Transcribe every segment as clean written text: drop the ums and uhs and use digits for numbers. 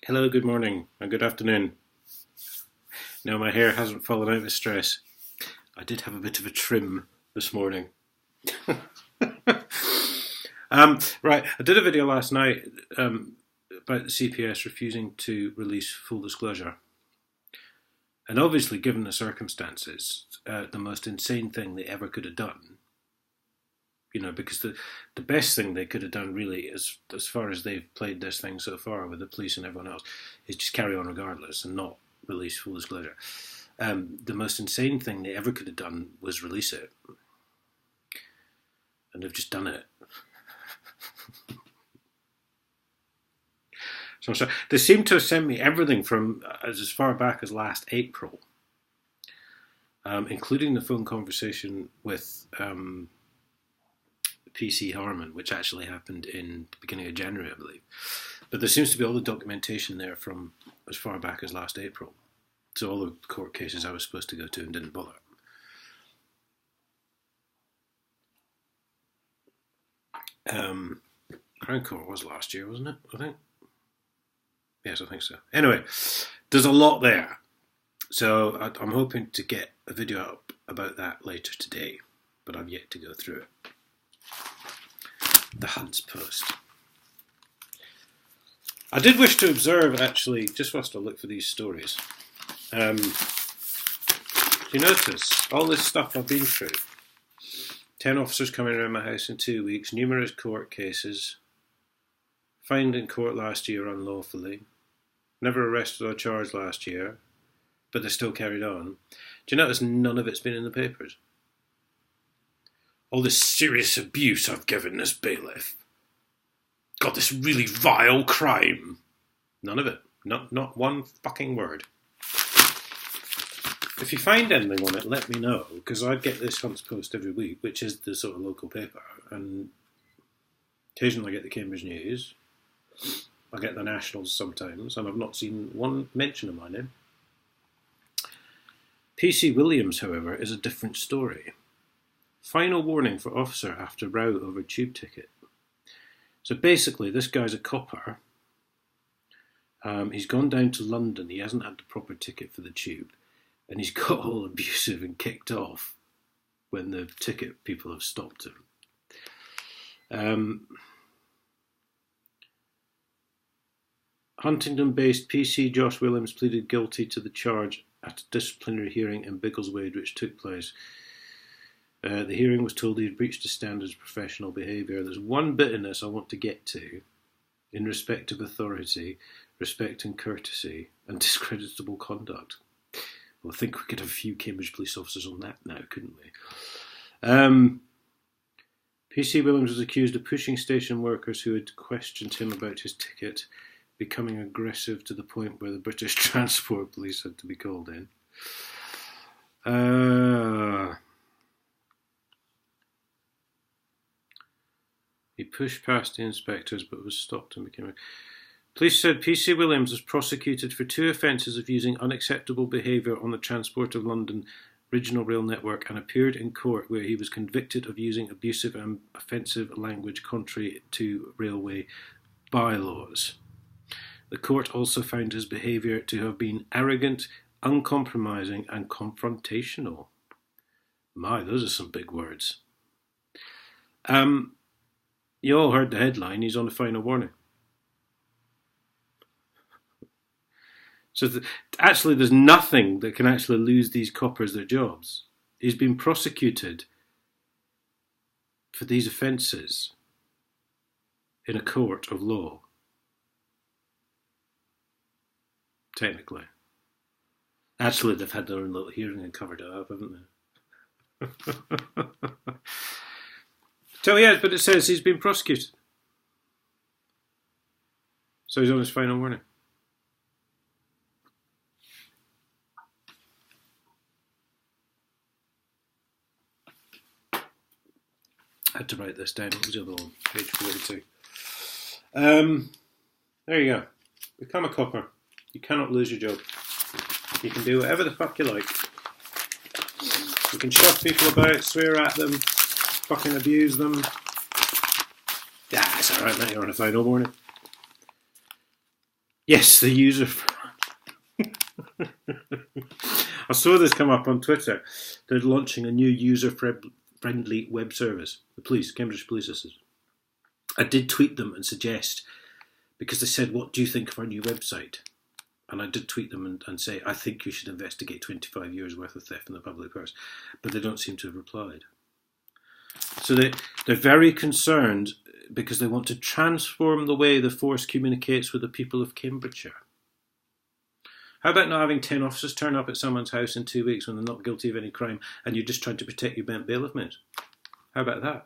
Hello, good morning, and good afternoon. No, my hair hasn't fallen out with stress. I did have a bit of a trim this morning. Right, I did a video last night about the CPS refusing to release full disclosure. And obviously, given the circumstances, the most insane thing they ever could have done, because the best thing they could have done really, as far as they've played this thing so far with the police and everyone else, is just carry on regardless and not release full disclosure. The most insane thing they ever could have done was release it. And they've just done it. So they seem to have sent me everything from as far back as last April, including the phone conversation with PC Harman, which actually happened in the beginning of January, I believe. But there seems to be all the documentation there from as far back as last April. So all the court cases I was supposed to go to and didn't bother. Crown Court was last year, wasn't it? I think. Yes, I think so. Anyway, there's a lot there. So I'm hoping to get a video up about that later today, but I've yet to go through it. The Hunts Post. I did wish to observe, actually, just whilst I look for these stories. Do you notice all this stuff I've been through? 10 officers coming around my house in 2 weeks, numerous court cases, fined in court last year unlawfully, never arrested or charged last year, but they still carried on. Do you notice none of it's been in the papers? All this serious abuse I've given this bailiff. Got this really vile crime. None of it. Not one fucking word. If you find anything on it, let me know, because I get this Hunts Post every week, which is the sort of local paper, and occasionally I get the Cambridge News. I get the Nationals sometimes, and I've not seen one mention of my name. PC Williams, however, is a different story. Final warning for officer after row over tube ticket. So basically, this guy's a copper. He's gone down to London. He hasn't had the proper ticket for the tube. And he's got all abusive and kicked off when the ticket people have stopped him. Huntingdon-based PC Josh Williams pleaded guilty to the charge at a disciplinary hearing in Biggleswade, which took place. The hearing was told he had breached the standards of professional behaviour. There's one bit in this I want to get to, in respect of authority, respect and courtesy, and discreditable conduct. Well, I think we could have a few Cambridge police officers on that now, couldn't we? PC Williams was accused of pushing station workers who had questioned him about his ticket, becoming aggressive to the point where the British Transport Police had to be called in. He pushed past the inspectors but was stopped and became... Police said PC Williams was prosecuted for 2 offences of using unacceptable behaviour on the Transport of London Regional Rail Network and appeared in court where he was convicted of using abusive and offensive language contrary to railway bylaws. The court also found his behaviour to have been arrogant, uncompromising and confrontational. My, those are some big words. You all heard the headline, he's on a final warning. So actually there's nothing that can actually lose these coppers their jobs. He's been prosecuted for these offences in a court of law. Technically. Actually, they've had their own little hearing and covered it up, haven't they? So yes, but it says he's been prosecuted. So he's on his final warning. I had to write this down. What was the other one? Page 42. There you go. Become a copper. You cannot lose your job. You can do whatever the fuck you like. You can shove people about, swear at them, fucking abuse them. Yeah, it's alright, mate. You're on a final warning. Yes, the user. I saw this come up on Twitter. They're launching a new user-friendly web service. The police, Cambridgeshire Police, this is. I did tweet them and suggest, because they said, what do you think of our new website? And I did tweet them and say, I think you should investigate 25 years worth of theft in the public purse. But they don't seem to have replied. So they're very concerned because they want to transform the way the force communicates with the people of Cambridgeshire. How about not having 10 officers turn up at someone's house in 2 weeks when they're not guilty of any crime and you're just trying to protect your bent bailiff mates? How about that?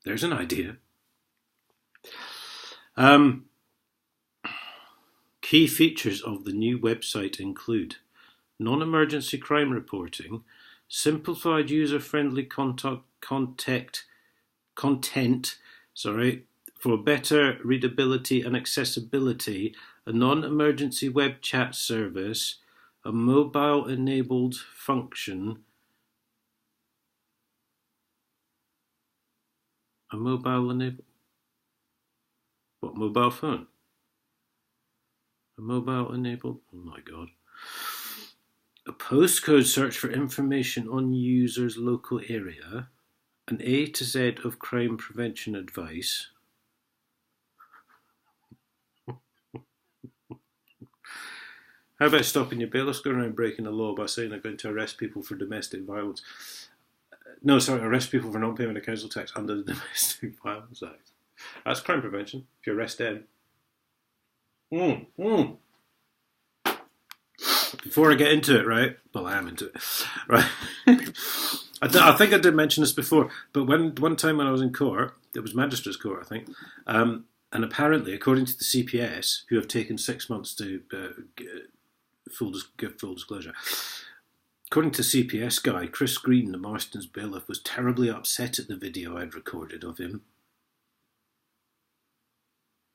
There's an idea. Key features of the new website include non-emergency crime reporting, simplified user-friendly content for better readability and accessibility, a non-emergency web chat service, a mobile-enabled function, What, mobile phone? A mobile-enabled, oh my god. A postcode search for information on users' local area, an A to Z of crime prevention advice, how about stopping your bailiffs going around breaking the law by saying they're going to arrest people for domestic violence? Arrest people for not paying the council tax under the Domestic Violence Act. That's crime prevention, if you arrest them. Before I get into it, right? Well, I am into it, right? I think I did mention this before, but one time when I was in court, it was magistrates' court, I think, and apparently, according to the CPS, who have taken 6 months to give full disclosure, according to CPS guy, Chris Green, the Marston's bailiff, was terribly upset at the video I'd recorded of him.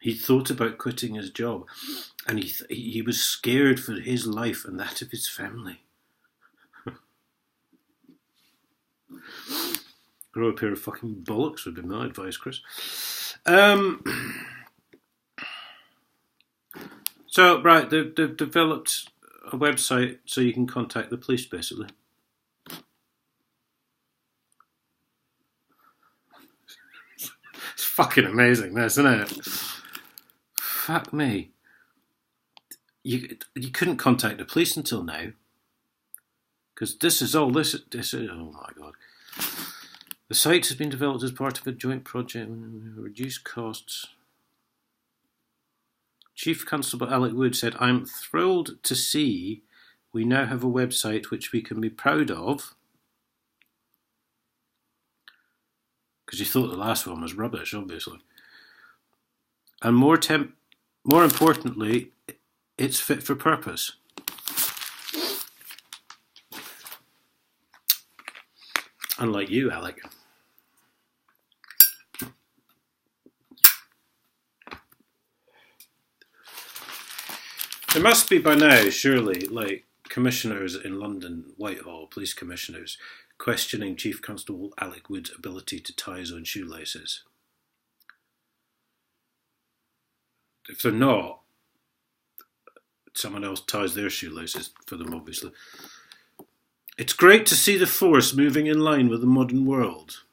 He thought about quitting his job, and he was scared for his life and that of his family. Grow a pair of fucking bollocks would be my advice, Chris. So, right, they've developed a website so you can contact the police, basically. It's fucking amazing, this, isn't it? Fuck me. You couldn't contact the police until now. Because this is, oh my god. The site has been developed as part of a joint project to reduce costs. Chief Constable Alec Wood said, I'm thrilled to see we now have a website which we can be proud of. Because you thought the last one was rubbish, obviously. And more importantly, it's fit for purpose. Unlike you, Alec. There must be by now, surely, like commissioners in London, Whitehall, police commissioners, questioning Chief Constable Alec Wood's ability to tie his own shoelaces. If they're not, someone else ties their shoelaces for them, obviously. It's great to see the force moving in line with the modern world.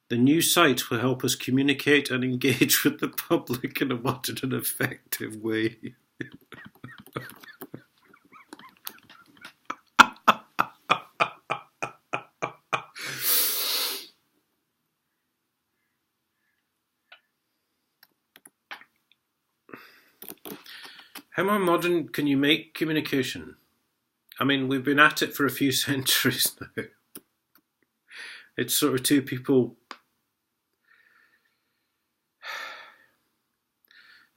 The new site will help us communicate and engage with the public in a modern and effective way. How more modern can you make communication? I mean, we've been at it for a few centuries now. It's sort of two people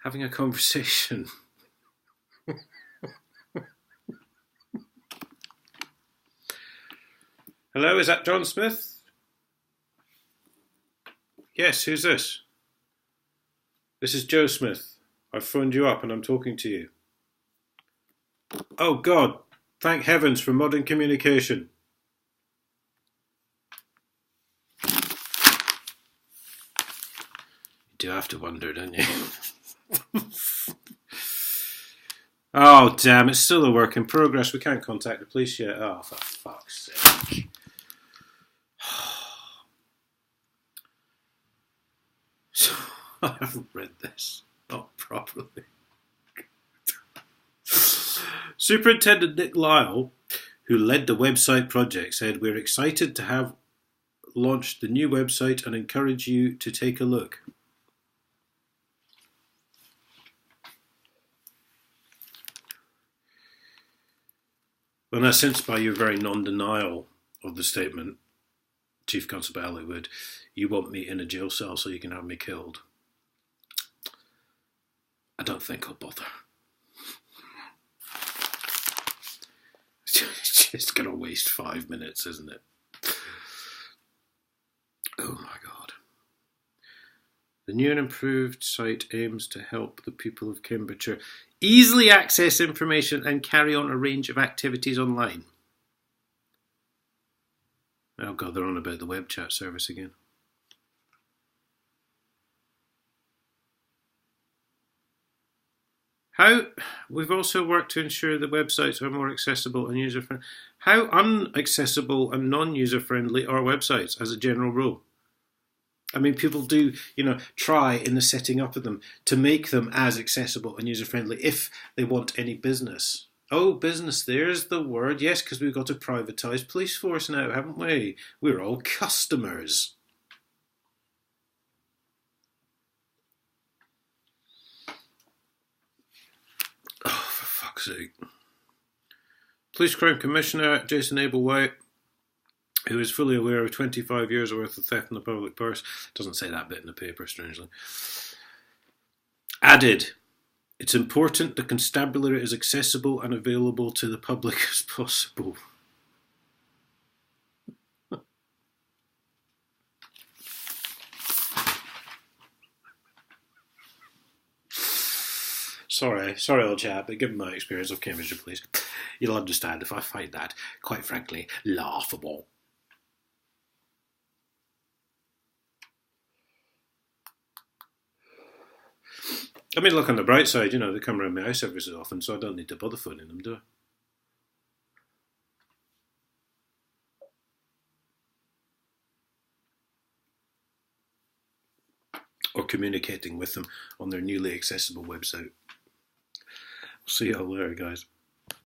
having a conversation. Hello, is that John Smith? Yes, who's this? This is Joe Smith. I've phoned you up and I'm talking to you. Oh God, thank heavens for modern communication. You do have to wonder, don't you? Oh, damn, it's still a work in progress. We can't contact the police yet. Oh, for fuck's sake. So, I haven't read this. Not properly. Superintendent Nick Lyle, who led the website project, said, "We're excited to have launched the new website and encourage you to take a look." And I sense by your very non-denial of the statement, Chief Constable Hollywood, you want me in a jail cell so you can have me killed. I don't think I'll bother. It's just going to waste 5 minutes, isn't it? Oh my God. The new and improved site aims to help the people of Cambridgeshire easily access information and carry on a range of activities online. Oh God, they're on about the web chat service again. We've also worked to ensure the websites are more accessible and user-friendly. How unaccessible and non-user-friendly are websites as a general rule? I mean, people do, try in the setting up of them to make them as accessible and user-friendly if they want any business. Oh, business, there's the word. Yes, because we've got a privatised police force now, haven't we? We're all customers. Oh, for fuck's sake. Police Crime Commissioner Jason Abel-White, who is fully aware of 25 years' worth of theft in the public purse, doesn't say that bit in the paper, strangely, added, "It's important the constabulary is accessible and available to the public as possible." Sorry, old chap, but given my experience of Cambridgeshire Police, you'll understand if I find that, quite frankly, laughable. I mean, look on the bright side, they come around my house every so often, so I don't need to bother phoning them, do I? Or communicating with them on their newly accessible website. See you all later, guys.